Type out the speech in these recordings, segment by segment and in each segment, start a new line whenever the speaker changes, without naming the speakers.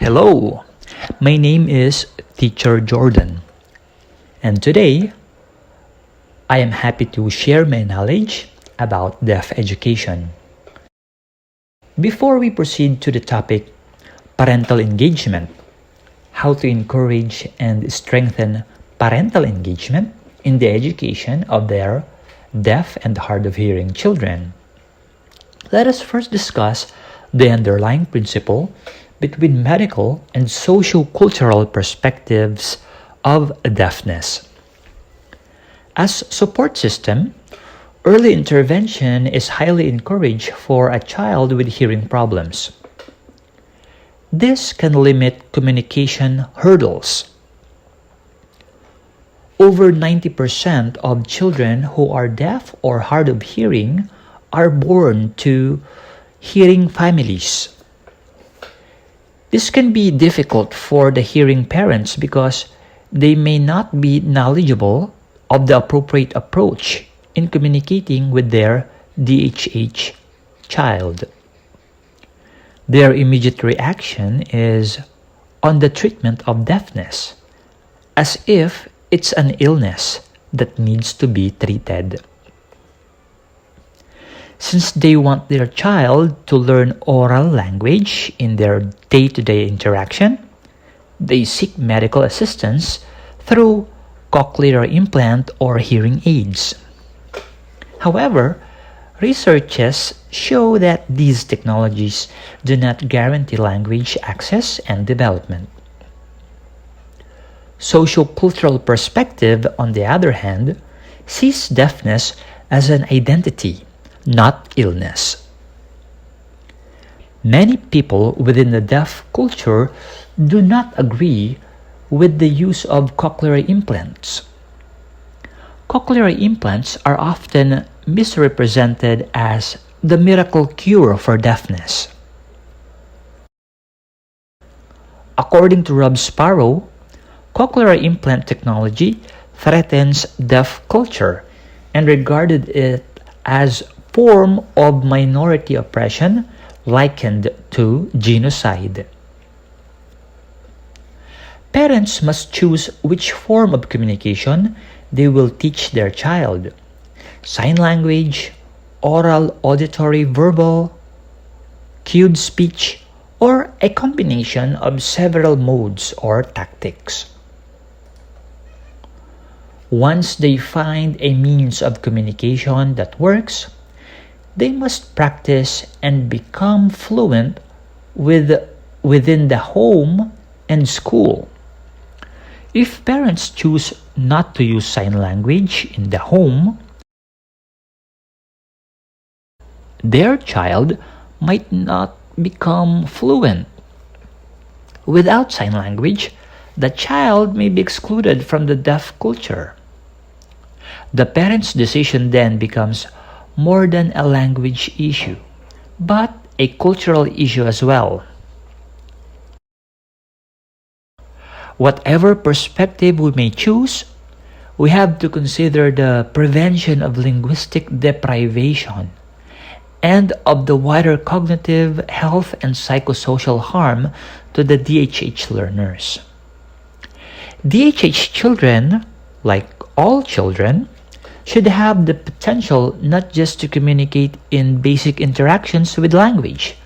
Hello, my name is Teacher Jordan, and today I am happy to share my knowledge about deaf education. Before we proceed to the topic, parental engagement, how to encourage and strengthen parental engagement in the education of their deaf and hard of hearing children, let us first discuss the underlying principle between medical and socio-cultural perspectives of deafness. As support system, early intervention is highly encouraged for a child with hearing problems. This can limit communication hurdles. Over 90% of children who are deaf or hard of hearing are born to hearing families. This can be difficult for the hearing parents because they may not be knowledgeable of the appropriate approach in communicating with their DHH child. Their immediate reaction is on the treatment of deafness, as if it's an illness that needs to be treated. Since they want their child to learn oral language in their day-to-day interaction, they seek medical assistance through cochlear implant or hearing aids. However, researches show that these technologies do not guarantee language access and development. Socio-cultural perspective, on the other hand, sees deafness as an identity, not illness. Many people within the deaf culture do not agree with the use of cochlear implants. Cochlear implants are often misrepresented as the miracle cure for deafness. According to Rob Sparrow, cochlear implant technology threatens deaf culture and regarded it as form of minority oppression likened to genocide. Parents must choose which form of communication they will teach their child: sign language, oral, auditory, verbal, cued speech, or a combination of several modes or tactics. Once they find a means of communication that works, they must practice and become fluent within the home and school. If parents choose not to use sign language in the home, their child might not become fluent. Without sign language, the child may be excluded from the deaf culture. The parent's decision then becomes more than a language issue, but a cultural issue as well. Whatever perspective we may choose, we have to consider the prevention of linguistic deprivation and of the wider cognitive, health, and psychosocial harm to the DHH learners. DHH children, like all children, should have the potential not just to communicate in basic interactions with language,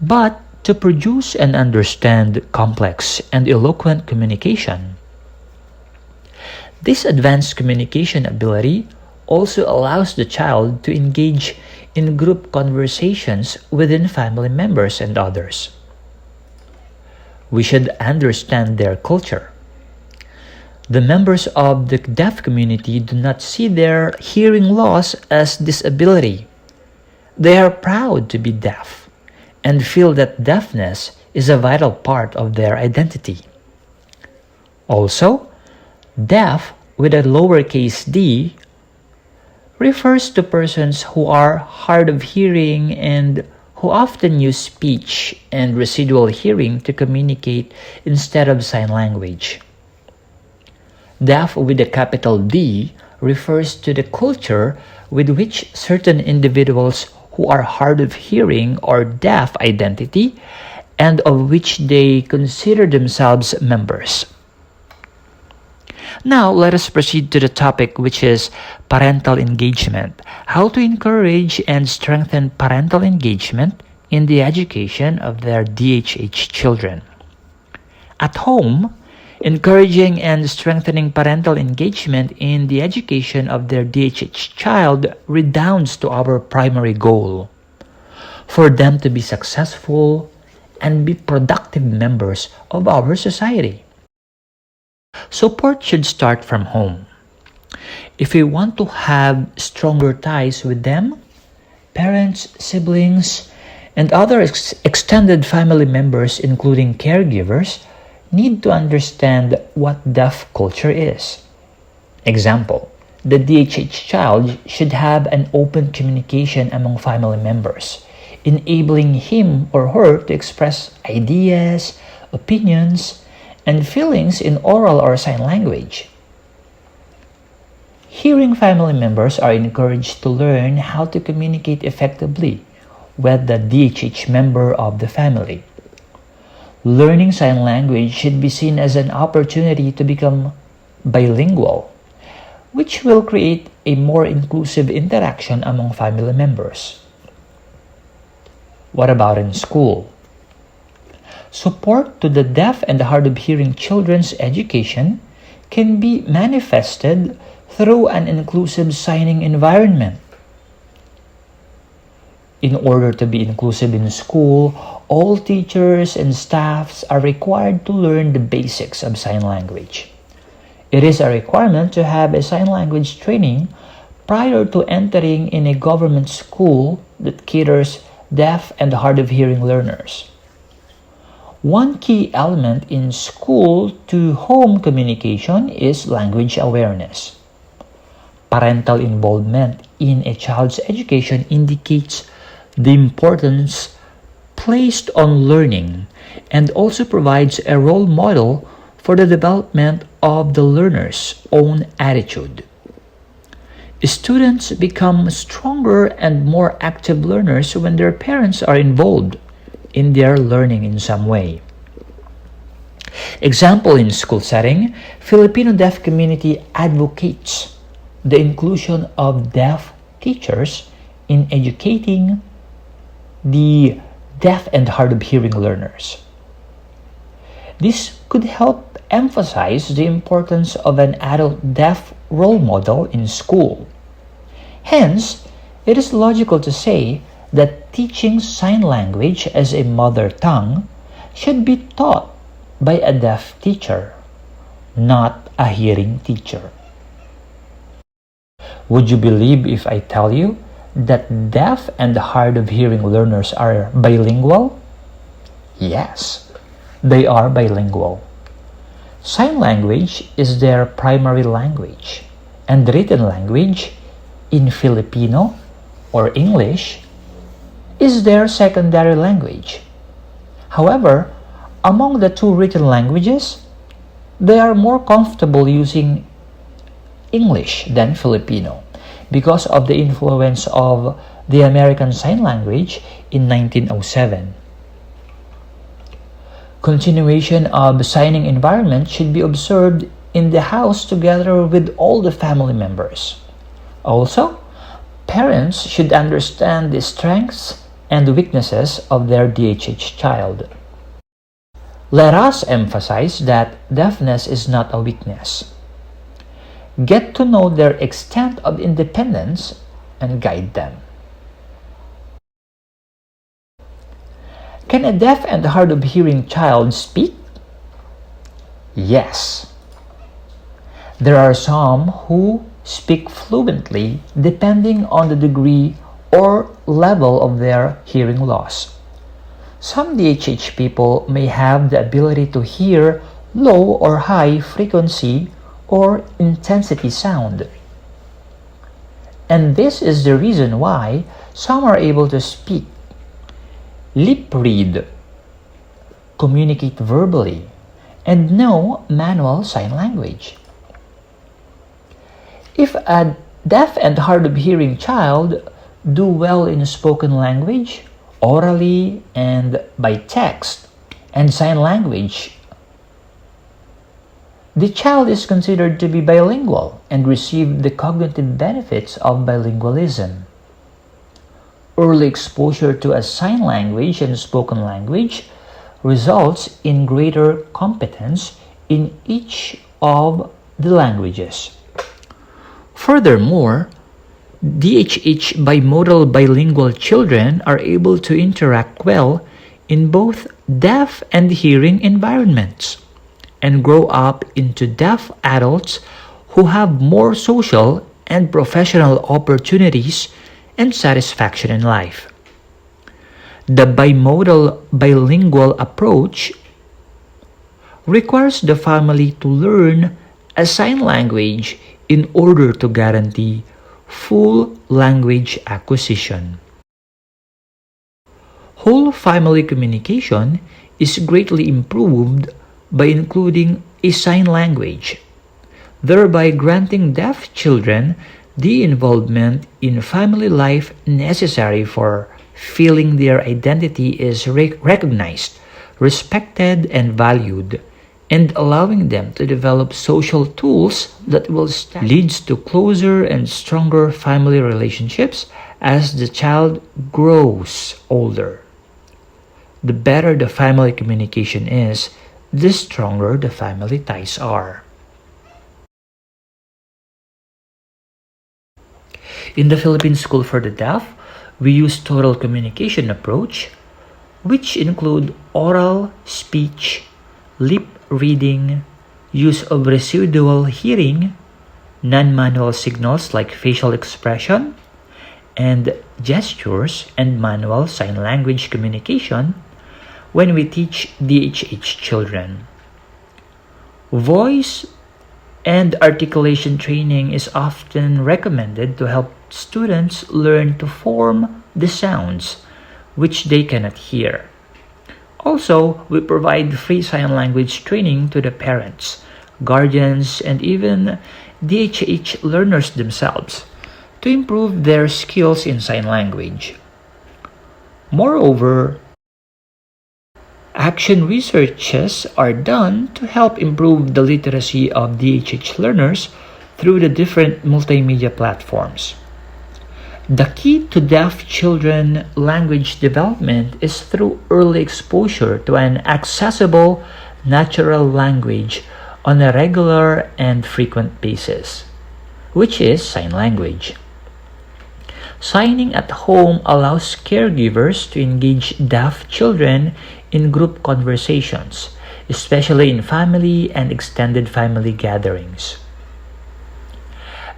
but to produce and understand complex and eloquent communication. This advanced communication ability also allows the child to engage in group conversations within family members and others. We should understand their culture. The members of the deaf community do not see their hearing loss as disability. They are proud to be deaf and feel that deafness is a vital part of their identity. Also, deaf with a lowercase d refers to persons who are hard of hearing and who often use speech and residual hearing to communicate instead of sign language. Deaf with a capital D refers to the culture with which certain individuals who are hard of hearing or deaf identity and of which they consider themselves members. Now, let us proceed to the topic, which is parental engagement. How to encourage and strengthen parental engagement in the education of their DHH children. At home, encouraging and strengthening parental engagement in the education of their DHH child redounds to our primary goal: for them to be successful and be productive members of our society. Support should start from home. If we want to have stronger ties with them, parents, siblings, and other extended family members, including caregivers, need to understand what deaf culture is. Example, the DHH child should have an open communication among family members, enabling him or her to express ideas, opinions, and feelings in oral or sign language. Hearing family members are encouraged to learn how to communicate effectively with the DHH member of the family. Learning sign language should be seen as an opportunity to become bilingual, which will create a more inclusive interaction among family members. What about in school? Support to the deaf and hard of hearing children's education can be manifested through an inclusive signing environment. In order to be inclusive in school, all teachers and staffs are required to learn the basics of sign language. It is a requirement to have a sign language training prior to entering in a government school that caters deaf and hard of hearing learners. One key element in school-to-home communication is language awareness. Parental involvement in a child's education indicates the importance placed on learning and also provides a role model for the development of the learner's own attitude. Students become stronger and more active learners when their parents are involved in their learning in some way. Example, in school setting, Filipino deaf community advocates the inclusion of deaf teachers in educating the deaf and hard of hearing learners. This could help emphasize the importance of an adult deaf role model in school. Hence, it is logical to say that teaching sign language as a mother tongue should be taught by a deaf teacher, not a hearing teacher. Would you believe if I tell you that deaf and hard of hearing learners are bilingual? Yes, they are bilingual. Sign language is their primary language, and written language in Filipino or English is their secondary language. However, among the two written languages, they are more comfortable using English than Filipino because of the influence of the American Sign Language in 1907. Continuation of signing environment should be observed in the house together with all the family members. Also, parents should understand the strengths and weaknesses of their DHH child. Let us emphasize that deafness is not a weakness. Get to know their extent of independence and guide them. Can a deaf and hard of hearing child speak? Yes. There are some who speak fluently depending on the degree or level of their hearing loss. Some DHH people may have the ability to hear low or high frequency or intensity sound. And this is the reason why some are able to speak, lip read, communicate verbally, and know manual sign language. If a deaf and hard of hearing child do well in spoken language, orally and by text, and sign language, the child is considered to be bilingual and receive the cognitive benefits of bilingualism. Early exposure to a sign language and spoken language results in greater competence in each of the languages. Furthermore, DHH bimodal-bilingual children are able to interact well in both deaf and hearing environments and grow up into deaf adults who have more social and professional opportunities and satisfaction in life. The bimodal-bilingual approach requires the family to learn a sign language in order to guarantee full language acquisition. Whole family communication is greatly improved by including a sign language, thereby granting deaf children the involvement in family life necessary for feeling their identity is recognized, respected, and valued, and allowing them to develop social tools that will leads to closer and stronger family relationships as the child grows older. The better the family communication is, the stronger the family ties are. In the Philippine School for the Deaf, we use total communication approach, which include oral, speech, lip reading, use of residual hearing, non-manual signals like facial expression, and gestures and manual sign language communication when we teach DHH children. Voice and articulation training is often recommended to help students learn to form the sounds which they cannot hear. Also, we provide free sign language training to the parents, guardians, and even DHH learners themselves to improve their skills in sign language. Moreover, action researches are done to help improve the literacy of DHH learners through the different multimedia platforms. The key to deaf children language development is through early exposure to an accessible, natural language on a regular and frequent basis, which is sign language. Signing at home allows caregivers to engage deaf children in group conversations, especially in family and extended family gatherings.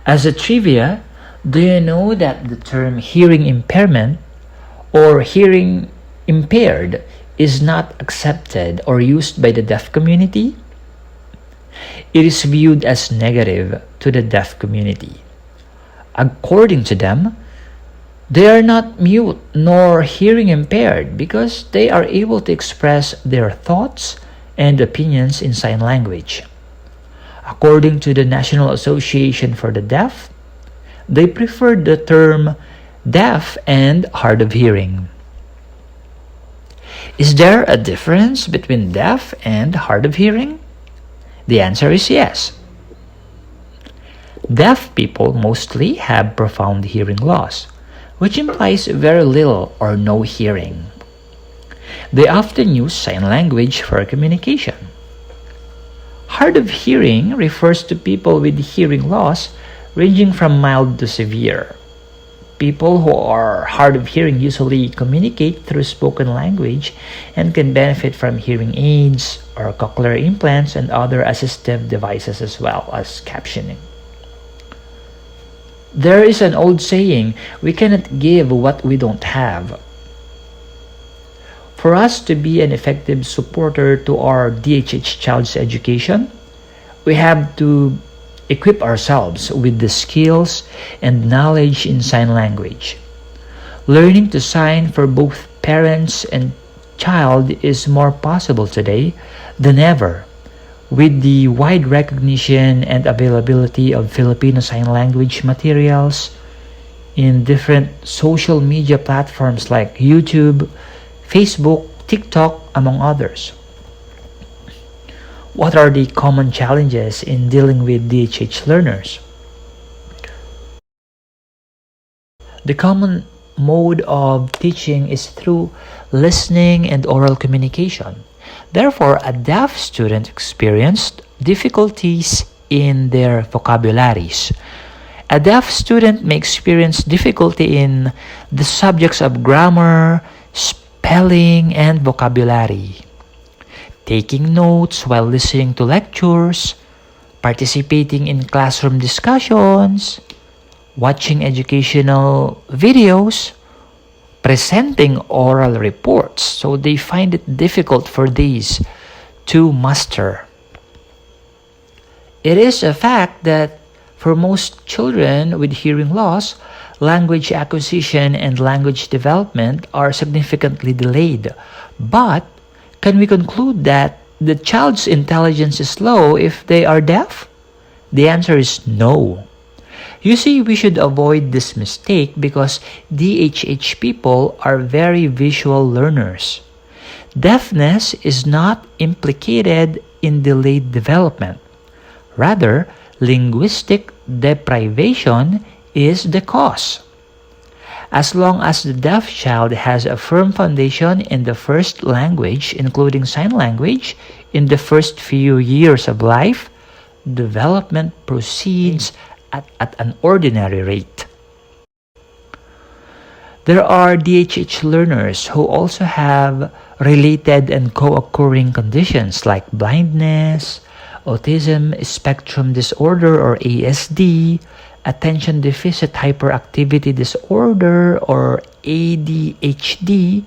As a trivia, do you know that the term hearing impairment or hearing impaired is not accepted or used by the deaf community? It is viewed as negative to the deaf community. According to them, they are not mute nor hearing impaired because they are able to express their thoughts and opinions in sign language. According to the National Association for the Deaf, they prefer the term deaf and hard of hearing. Is there a difference between deaf and hard of hearing? The answer is yes. Deaf people mostly have profound hearing loss, which implies very little or no hearing. They often use sign language for communication. Hard of hearing refers to people with hearing loss ranging from mild to severe. People who are hard of hearing usually communicate through spoken language and can benefit from hearing aids or cochlear implants and other assistive devices as well as captioning. There is an old saying, we cannot give what we don't have. For us to be an effective supporter to our DHH child's education, we have to equip ourselves with the skills and knowledge in sign language. Learning to sign for both parents and child is more possible today than ever, with the wide recognition and availability of Filipino sign language materials in different social media platforms like YouTube, Facebook, TikTok, among others. What are the common challenges in dealing with DHH learners? The common mode of teaching is through listening and oral communication. Therefore, a deaf student experienced difficulties in their vocabularies. A deaf student may experience difficulty in the subjects of grammar, spelling, and vocabulary. Taking notes while listening to lectures, participating in classroom discussions, watching educational videos, presenting oral reports. So they find it difficult for these to master. It is a fact that for most children with hearing loss, language acquisition and language development are significantly delayed. But can we conclude that the child's intelligence is low if they are deaf? The answer is no. You see, we should avoid this mistake because DHH people are very visual learners. Deafness is not implicated in delayed development. Rather, linguistic deprivation is the cause. As long as the deaf child has a firm foundation in the first language, including sign language, in the first few years of life, development proceeds at an ordinary rate. There are DHH learners who also have related and co-occurring conditions like blindness, autism spectrum disorder or ASD, attention deficit hyperactivity disorder or ADHD,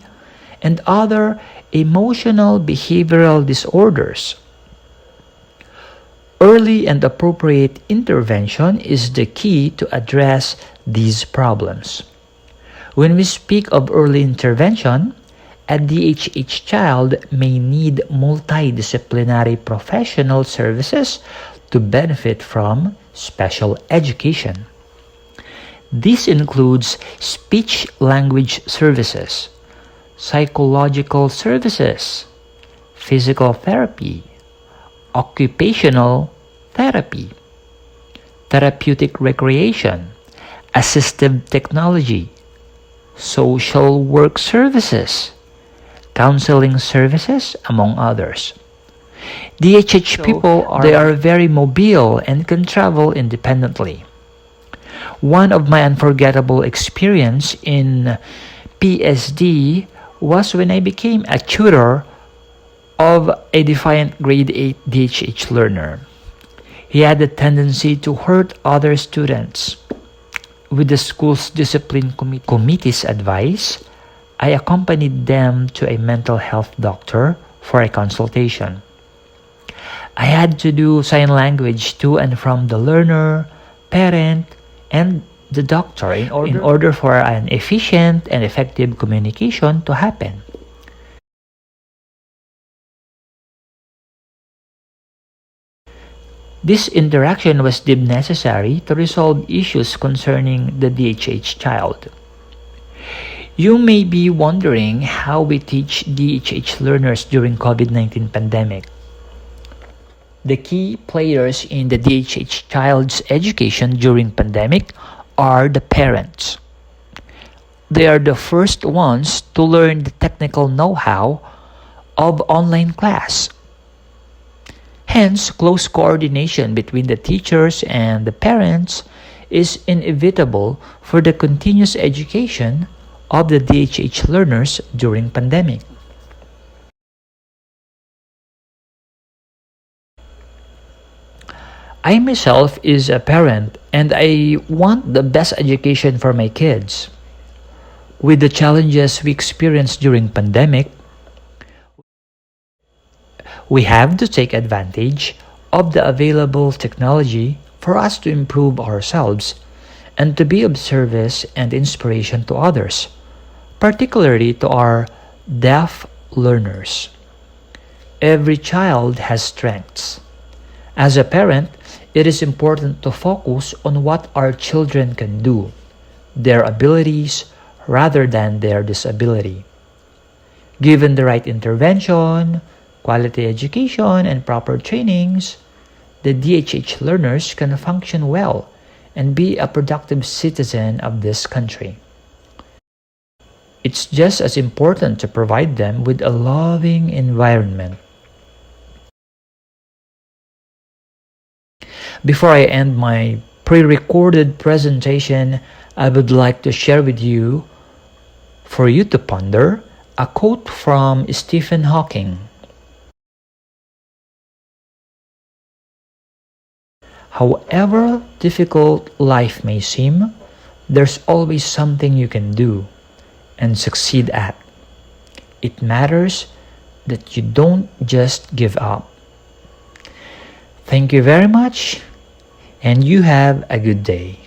and other emotional behavioral disorders. Early and appropriate intervention is the key to address these problems. When we speak of early intervention, a DHH child may need multidisciplinary professional services to benefit from special education. This includes speech-language services, psychological services, physical therapy, occupational therapy, therapeutic recreation, assistive technology, social work services, counseling services, among others. DHH people are very mobile and can travel independently. One of my unforgettable experience in PSD was when I became a tutor of a defiant grade 8 DHH learner. He had a tendency to hurt other students. With the school's discipline committee's advice, I accompanied them to a mental health doctor for a consultation. I had to do sign language to and from the learner, parent, and the doctor in order for an efficient and effective communication to happen. This interaction was deemed necessary to resolve issues concerning the DHH child. You may be wondering how we teach DHH learners during COVID-19 pandemic. The key players in the DHH child's education during pandemic are the parents. They are the first ones to learn the technical know-how of online class. Hence, close coordination between the teachers and the parents is inevitable for the continuous education of the DHH learners during pandemic. I myself is a parent and I want the best education for my kids. With the challenges we experienced during pandemic, we have to take advantage of the available technology for us to improve ourselves and to be of service and inspiration to others, particularly to our deaf learners. Every child has strengths. As a parent, it is important to focus on what our children can do, their abilities rather than their disability. Given the right intervention, quality education and proper trainings, the DHH learners can function well and be a productive citizen of this country. It's just as important to provide them with a loving environment. Before I end my pre-recorded presentation, I would like to share with you, for you to ponder, a quote from Stephen Hawking. However difficult life may seem, there's always something you can do and succeed at. It matters that you don't just give up. Thank you very much, and you have a good day.